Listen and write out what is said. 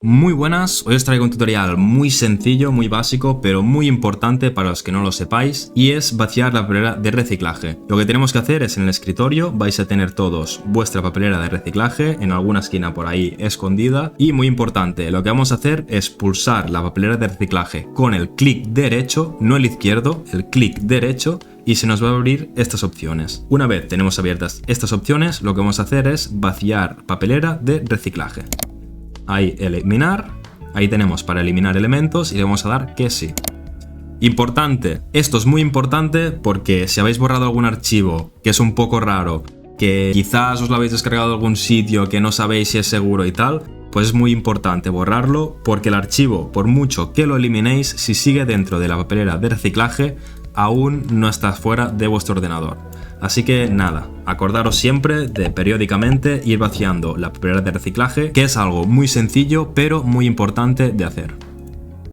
Muy buenas, hoy os traigo un tutorial muy sencillo, muy básico, pero muy importante para los que no lo sepáis, y es vaciar la papelera de reciclaje. Lo que tenemos que hacer es en el escritorio vais a tener todos vuestra papelera de reciclaje en alguna esquina por ahí escondida, y muy importante, lo que vamos a hacer es pulsar la papelera de reciclaje con el clic derecho, no el izquierdo, el clic derecho, y se nos va a abrir estas opciones. Una vez tenemos abiertas estas opciones, lo que vamos a hacer es vaciar papelera de reciclaje. Ahí eliminar, ahí tenemos para eliminar elementos y le vamos a dar que sí. Importante, esto es muy importante porque si habéis borrado algún archivo que es un poco raro, que quizás os lo habéis descargado de algún sitio que no sabéis si es seguro y tal, pues es muy importante borrarlo porque el archivo, por mucho que lo eliminéis, si sigue dentro de la papelera de reciclaje, aún no está fuera de vuestro ordenador. Así que nada, acordaros siempre de periódicamente ir vaciando la papelera de reciclaje, que es algo muy sencillo pero muy importante de hacer.